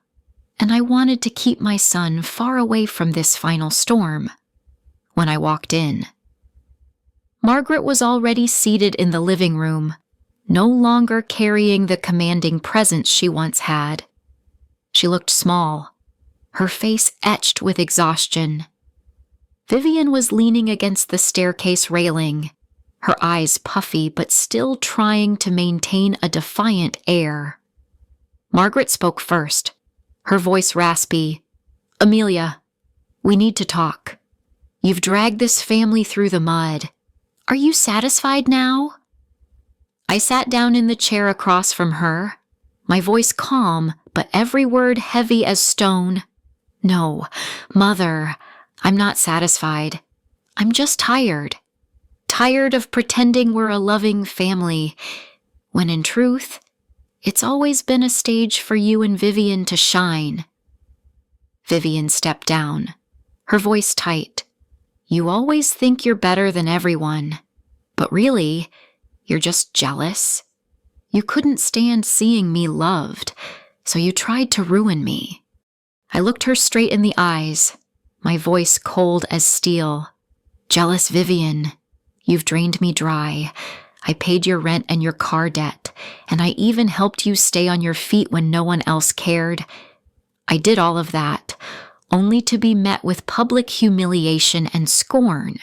and I wanted to keep my son far away from this final storm. When I walked in, Margaret was already seated in the living room, no longer carrying the commanding presence she once had. She looked small, her face etched with exhaustion. Vivian was leaning against the staircase railing, her eyes puffy but still trying to maintain a defiant air. Margaret spoke first, her voice raspy. "Amelia, we need to talk. You've dragged this family through the mud. Are you satisfied now?" I sat down in the chair across from her, my voice calm, but every word heavy as stone. "No, Mother, I'm not satisfied. I'm just tired. Tired of pretending we're a loving family, when in truth, it's always been a stage for you and Vivian to shine." Vivian stepped down, her voice tight. "You always think you're better than everyone, but really, you're just jealous. You couldn't stand seeing me loved, So you tried to ruin me. I looked her straight in the eyes, my voice cold as steel. Jealous Vivian, you've drained me dry. I paid your rent and your car debt, and I even helped you stay on your feet when no one else cared. I did all of that, only to be met with public humiliation and scorn.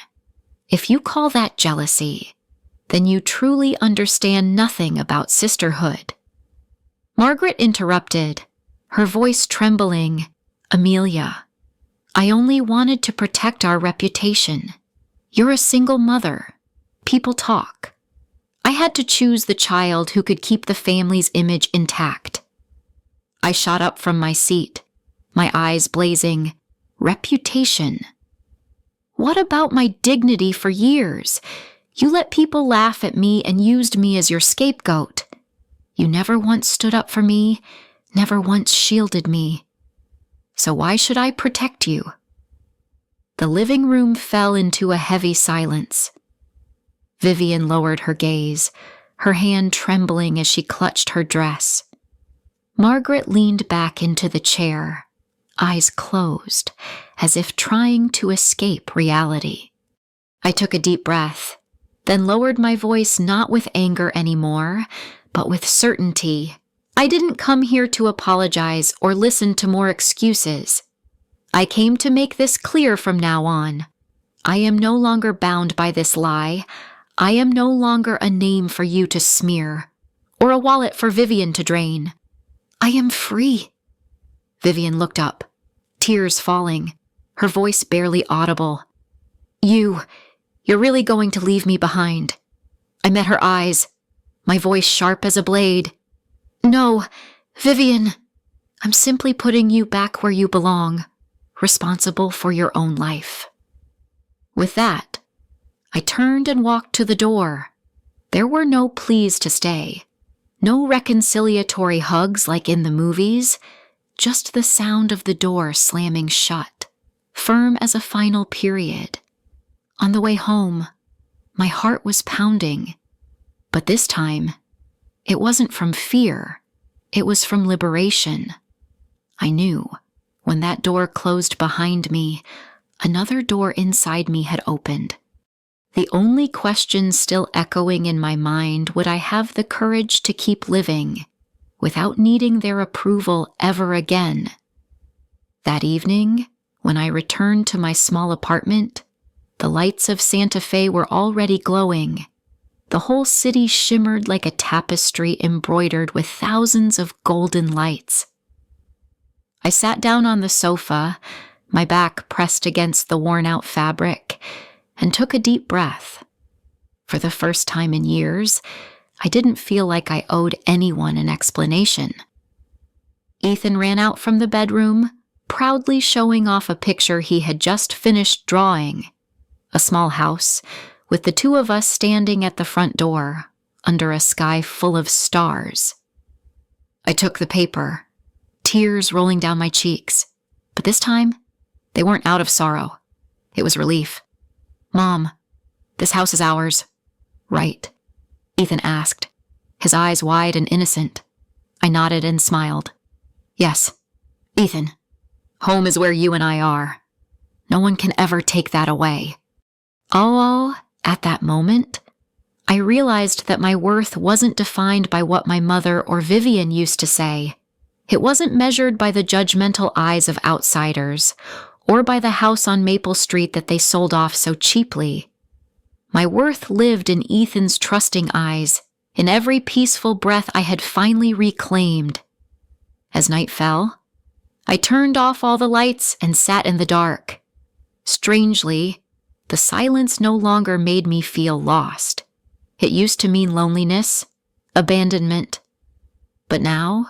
If you call that jealousy, then you truly understand nothing about sisterhood. Margaret interrupted, her voice trembling. Amelia, I only wanted to protect our reputation. You're a single mother. People talk. I had to choose the child who could keep the family's image intact. I shot up from my seat, my eyes blazing. Reputation. What about my dignity for years? You let people laugh at me and used me as your scapegoat. You never once stood up for me, never once shielded me. So why should I protect you? The living room fell into a heavy silence. Vivian lowered her gaze, her hand trembling as she clutched her dress. Margaret leaned back into the chair, eyes closed, as if trying to escape reality. I took a deep breath, then lowered my voice not with anger anymore, but with certainty. I didn't come here to apologize or listen to more excuses. I came to make this clear from now on. I am no longer bound by this lie. I am no longer a name for you to smear, or a wallet for Vivian to drain. I am free. Vivian looked up, tears falling, her voice barely audible. You're really going to leave me behind. I met her eyes, my voice sharp as a blade. No, Vivian, I'm simply putting you back where you belong, responsible for your own life. With that, I turned and walked to the door. There were no pleas to stay, no reconciliatory hugs like in the movies, just the sound of the door slamming shut, firm as a final period. On the way home, my heart was pounding, but this time, it wasn't from fear, it was from liberation. I knew, when that door closed behind me, another door inside me had opened. The only question still echoing in my mind, would I have the courage to keep living without needing their approval ever again? That evening, when I returned to my small apartment, the lights of Santa Fe were already glowing. The whole city shimmered like a tapestry embroidered with thousands of golden lights. I sat down on the sofa, my back pressed against the worn-out fabric, and took a deep breath. For the first time in years, I didn't feel like I owed anyone an explanation. Ethan ran out from the bedroom, proudly showing off a picture he had just finished drawing. A small house, with the two of us standing at the front door, under a sky full of stars. I took the paper, tears rolling down my cheeks, but this time, they weren't out of sorrow. It was relief. Mom, this house is ours. Right? Ethan asked, his eyes wide and innocent. I nodded and smiled. Yes, Ethan, home is where you and I are. No one can ever take that away. Oh, at that moment, I realized that my worth wasn't defined by what my mother or Vivian used to say. It wasn't measured by the judgmental eyes of outsiders, or by the house on Maple Street that they sold off so cheaply. My worth lived in Ethan's trusting eyes, in every peaceful breath I had finally reclaimed. As night fell, I turned off all the lights and sat in the dark. Strangely, the silence no longer made me feel lost. It used to mean loneliness, abandonment. But now,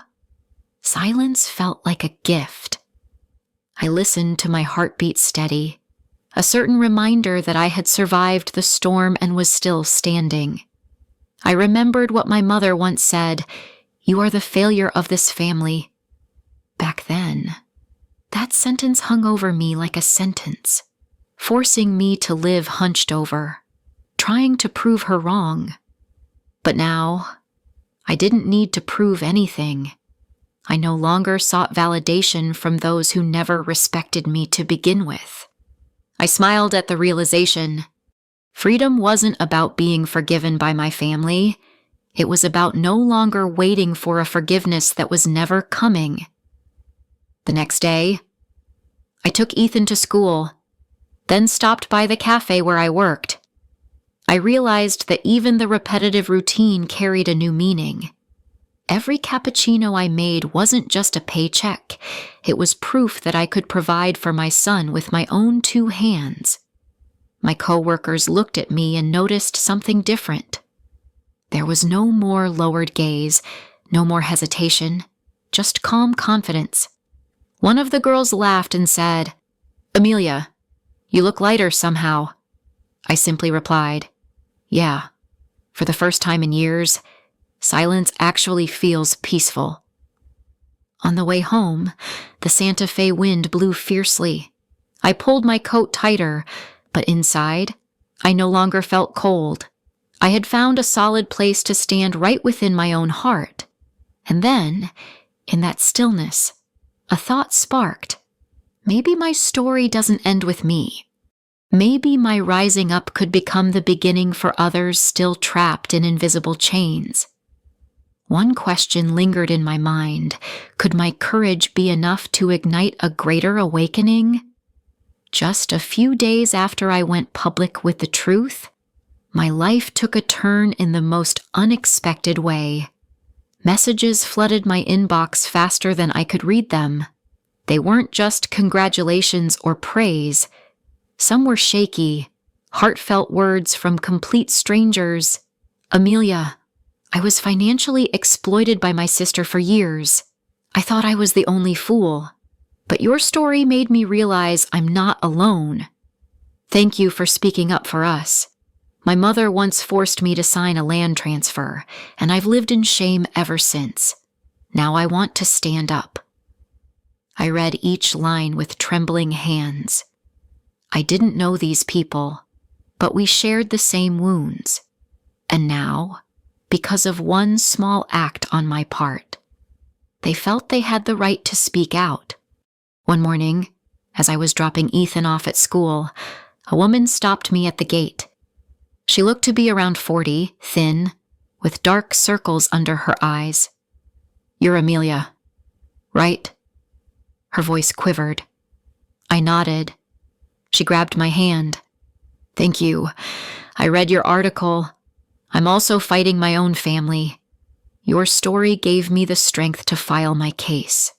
silence felt like a gift. I listened to my heartbeat steady, a certain reminder that I had survived the storm and was still standing. I remembered what my mother once said, "You are the failure of this family." Back then, that sentence hung over me like a sentence, forcing me to live hunched over, trying to prove her wrong. But now, I didn't need to prove anything. I no longer sought validation from those who never respected me to begin with. I smiled at the realization. Freedom wasn't about being forgiven by my family. It was about no longer waiting for a forgiveness that was never coming. The next day, I took Ethan to school, then stopped by the cafe where I worked. I realized that even the repetitive routine carried a new meaning. Every cappuccino I made wasn't just a paycheck. It was proof that I could provide for my son with my own 2 hands. My coworkers looked at me and noticed something different. There was no more lowered gaze, no more hesitation, just calm confidence. One of the girls laughed and said, "Amelia, you look lighter somehow." I simply replied, "Yeah, for the first time in years, silence actually feels peaceful." On the way home, the Santa Fe wind blew fiercely. I pulled my coat tighter, but inside, I no longer felt cold. I had found a solid place to stand right within my own heart. And then, in that stillness, a thought sparked. Maybe my story doesn't end with me. Maybe my rising up could become the beginning for others still trapped in invisible chains. One question lingered in my mind. Could my courage be enough to ignite a greater awakening? Just a few days after I went public with the truth, my life took a turn in the most unexpected way. Messages flooded my inbox faster than I could read them. They weren't just congratulations or praise. Some were shaky, heartfelt words from complete strangers. "Amelia, I was financially exploited by my sister for years. I thought I was the only fool. But your story made me realize I'm not alone. Thank you for speaking up for us. My mother once forced me to sign a land transfer, and I've lived in shame ever since. Now I want to stand up." I read each line with trembling hands. I didn't know these people, but we shared the same wounds. And now, because of one small act on my part, they felt they had the right to speak out. One morning, as I was dropping Ethan off at school, a woman stopped me at the gate. She looked to be around 40, thin, with dark circles under her eyes. "You're Amelia, right?" Her voice quivered. I nodded. She grabbed my hand. "Thank you. I read your article. I'm also fighting my own family. Your story gave me the strength to file my case."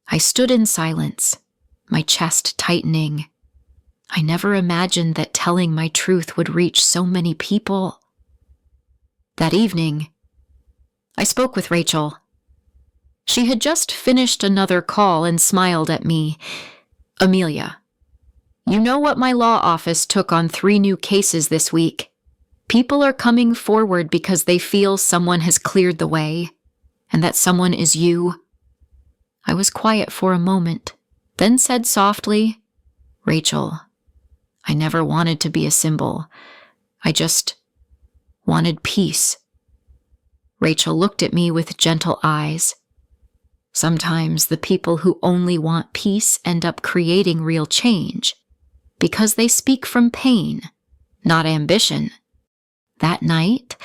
I stood in silence, my chest tightening. I never imagined that telling my truth would reach so many people. That evening, I spoke with Rachel. She had just finished another call and smiled at me. "Amelia, you know what my law office took on 3 new cases this week. People are coming forward because they feel someone has cleared the way, and that someone is you." I was quiet for a moment, then said softly, "Rachel, I never wanted to be a symbol. I just wanted peace." Rachel looked at me with gentle eyes. Sometimes the people who only want peace end up creating real change, because they speak from pain, not ambition. That night,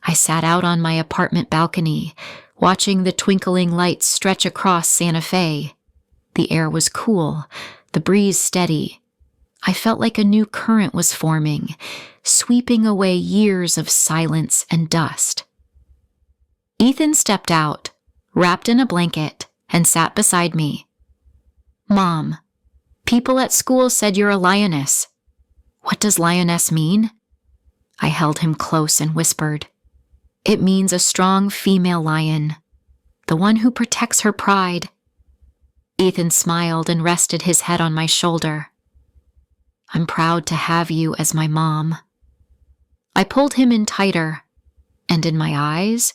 I sat out on my apartment balcony, watching the twinkling lights stretch across Santa Fe. The air was cool, the breeze steady. I felt like a new current was forming, sweeping away years of silence and dust. Ethan stepped out, wrapped in a blanket, and sat beside me. "Mom, people at school said you're a lioness. What does lioness mean?" I held him close and whispered, "It means a strong female lion, the one who protects her pride." Ethan smiled and rested his head on my shoulder. "I'm proud to have you as my mom." I pulled him in tighter, and in my eyes,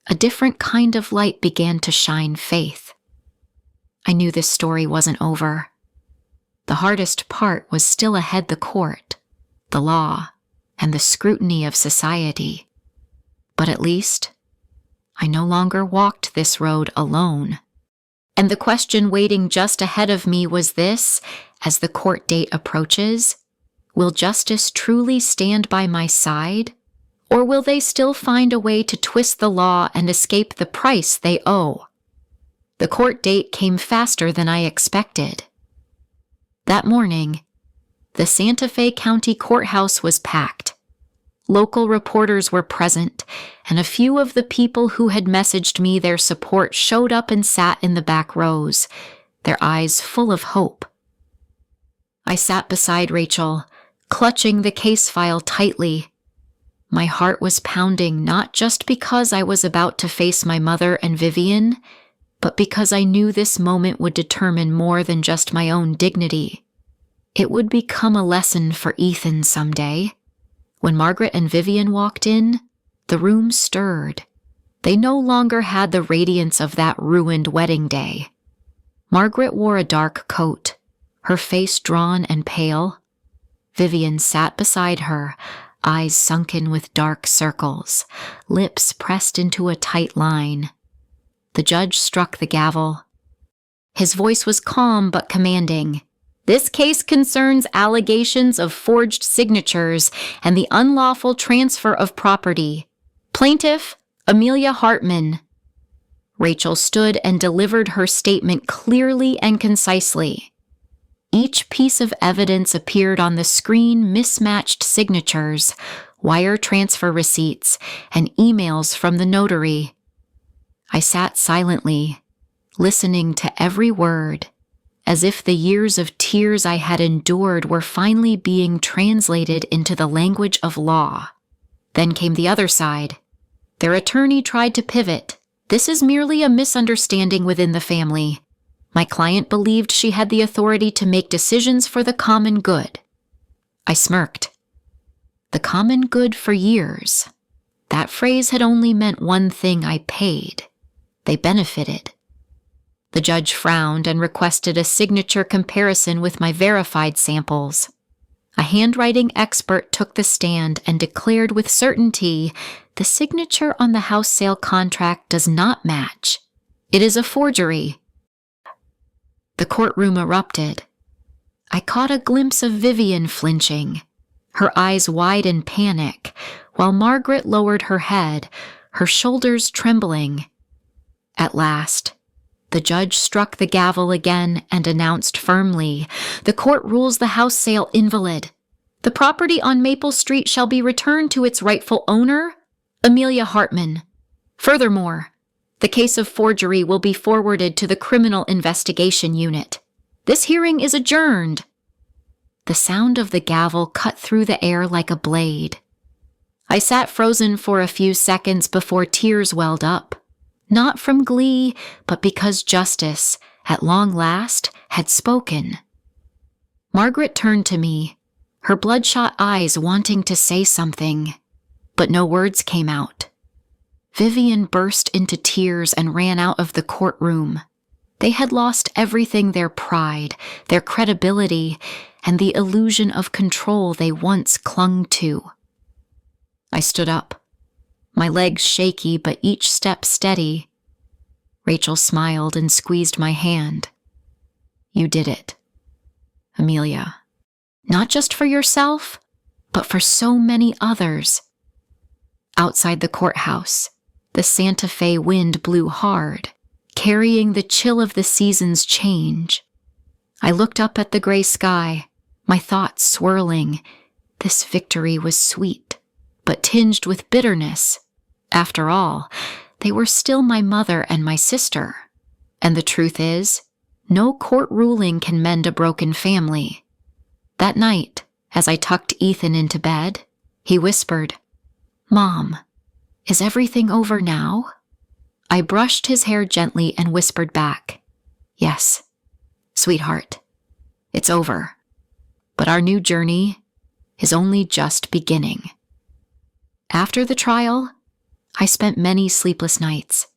a different kind of light began to shine faith. I knew this story wasn't over. The hardest part was still ahead: the court, the law, and the scrutiny of society. But at least, I no longer walked this road alone. And the question waiting just ahead of me was this: as the court date approaches, will justice truly stand by my side? Or will they still find a way to twist the law and escape the price they owe? The court date came faster than I expected. That morning, the Santa Fe County Courthouse was packed. Local reporters were present, and a few of the people who had messaged me their support showed up and sat in the back rows, their eyes full of hope. I sat beside Rachel, clutching the case file tightly. My heart was pounding not just because I was about to face my mother and Vivian, but because I knew this moment would determine more than just my own dignity. It would become a lesson for Ethan someday. When Margaret and Vivian walked in, the room stirred. They no longer had the radiance of that ruined wedding day. Margaret wore a dark coat, her face drawn and pale. Vivian sat beside her, eyes sunken with dark circles, lips pressed into a tight line. The judge struck the gavel. His voice was calm but commanding. This case concerns allegations of forged signatures and the unlawful transfer of property. Plaintiff, Amelia Hartman. Rachel stood and delivered her statement clearly and concisely. Each piece of evidence appeared on the screen: mismatched signatures, wire transfer receipts, and emails from the notary. I sat silently, listening to every word, as if the years of tears I had endured were finally being translated into the language of law. Then came the other side. Their attorney tried to pivot. This is merely a misunderstanding within the family. My client believed she had the authority to make decisions for the common good. I smirked. The common good for years. That phrase had only meant one thing: I paid. They benefited. The judge frowned and requested a signature comparison with my verified samples. A handwriting expert took the stand and declared with certainty, the signature on the house sale contract does not match. It is a forgery. The courtroom erupted. I caught a glimpse of Vivian flinching, her eyes wide in panic, while Margaret lowered her head, her shoulders trembling. At last, the judge struck the gavel again and announced firmly, the court rules the house sale invalid. The property on Maple Street shall be returned to its rightful owner, Amelia Hartman. Furthermore, the case of forgery will be forwarded to the Criminal Investigation Unit. This hearing is adjourned. The sound of the gavel cut through the air like a blade. I sat frozen for a few seconds before tears welled up. Not from glee, but because justice, at long last, had spoken. Margaret turned to me, her bloodshot eyes wanting to say something, but no words came out. Vivian burst into tears and ran out of the courtroom. They had lost everything: their pride, their credibility, and the illusion of control they once clung to. I stood up, my legs shaky but each step steady. Rachel smiled and squeezed my hand. You did it, Amelia. Not just for yourself, but for so many others. Outside the courthouse, the Santa Fe wind blew hard, carrying the chill of the season's change. I looked up at the gray sky, my thoughts swirling. This victory was sweet, but tinged with bitterness. After all, they were still my mother and my sister. And the truth is, no court ruling can mend a broken family. That night, as I tucked Ethan into bed, he whispered, "Mom, is everything over now?" I brushed his hair gently and whispered back, "Yes, sweetheart, it's over. But our new journey is only just beginning." After the trial, I spent many sleepless nights,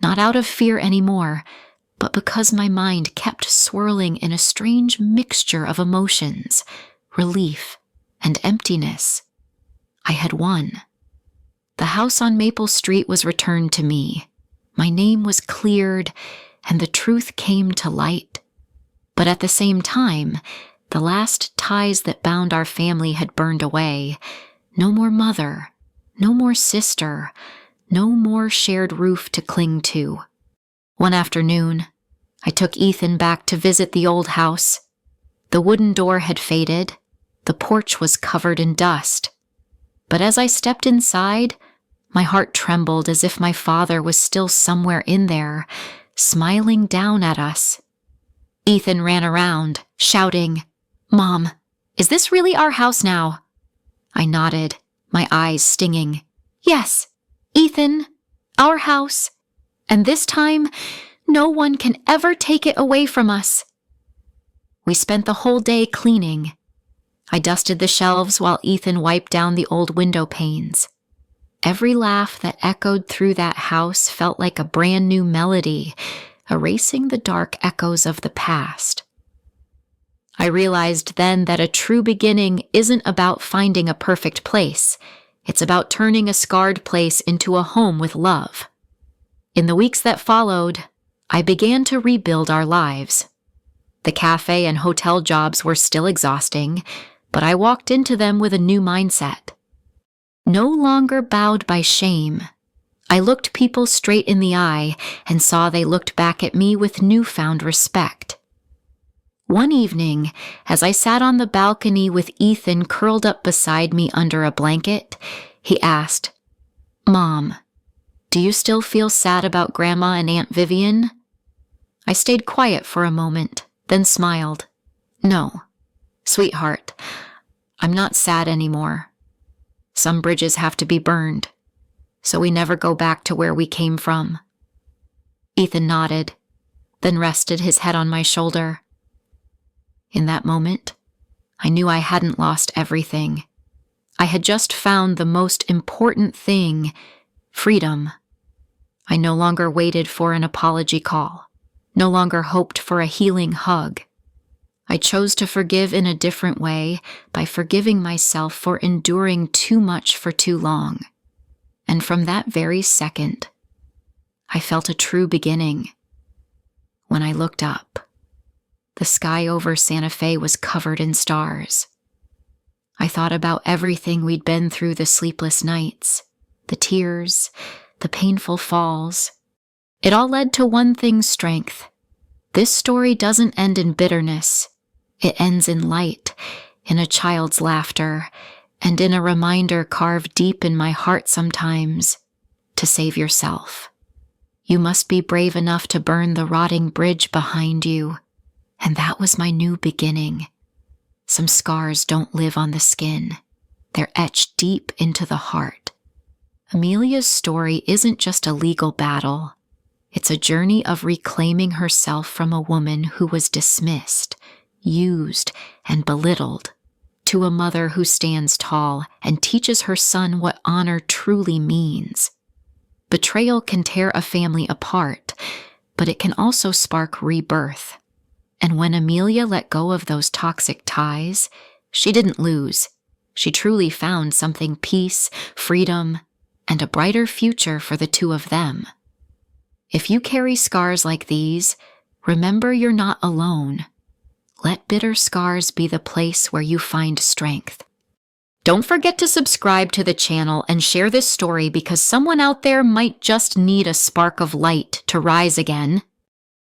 not out of fear anymore, but because my mind kept swirling in a strange mixture of emotions, relief, and emptiness. I had won. The house on Maple Street was returned to me. My name was cleared, and the truth came to light. But at the same time, the last ties that bound our family had burned away. No more mother, no more sister, no more shared roof to cling to. One afternoon, I took Ethan back to visit the old house. The wooden door had faded. The porch was covered in dust. But as I stepped inside, my heart trembled as if my father was still somewhere in there, smiling down at us. Ethan ran around, shouting, "Mom, is this really our house now?" I nodded, my eyes stinging. "Yes, Ethan, our house. And this time, no one can ever take it away from us." We spent the whole day cleaning. I dusted the shelves while Ethan wiped down the old window panes. Every laugh that echoed through that house felt like a brand new melody, erasing the dark echoes of the past. I realized then that a true beginning isn't about finding a perfect place. It's about turning a scarred place into a home with love. In the weeks that followed, I began to rebuild our lives. The cafe and hotel jobs were still exhausting, but I walked into them with a new mindset. No longer bowed by shame, I looked people straight in the eye and saw they looked back at me with newfound respect. One evening, as I sat on the balcony with Ethan curled up beside me under a blanket, he asked, "Mom, do you still feel sad about Grandma and Aunt Vivian?" I stayed quiet for a moment, then smiled. "No, sweetheart, I'm not sad anymore. Some bridges have to be burned, so we never go back to where we came from." Ethan nodded, then rested his head on my shoulder. In that moment, I knew I hadn't lost everything. I had just found the most important thing, freedom. I no longer waited for an apology call, no longer hoped for a healing hug. I chose to forgive in a different way by forgiving myself for enduring too much for too long. And from that very second, I felt a true beginning. When I looked up, the sky over Santa Fe was covered in stars. I thought about everything we'd been through, the sleepless nights, the tears, the painful falls. It all led to one thing: strength. This story doesn't end in bitterness. It ends in light, in a child's laughter, and in a reminder carved deep in my heart sometimes, to save yourself. You must be brave enough to burn the rotting bridge behind you. And that was my new beginning. Some scars don't live on the skin. They're etched deep into the heart. Amelia's story isn't just a legal battle. It's a journey of reclaiming herself from a woman who was dismissed, used, and belittled, to a mother who stands tall and teaches her son what honor truly means. Betrayal can tear a family apart, but it can also spark rebirth. And when Amelia let go of those toxic ties, she didn't lose. She truly found something: peace, freedom, and a brighter future for the two of them. If you carry scars like these, remember you're not alone. Let bitter scars be the place where you find strength. Don't forget to subscribe to the channel and share this story, because someone out there might just need a spark of light to rise again.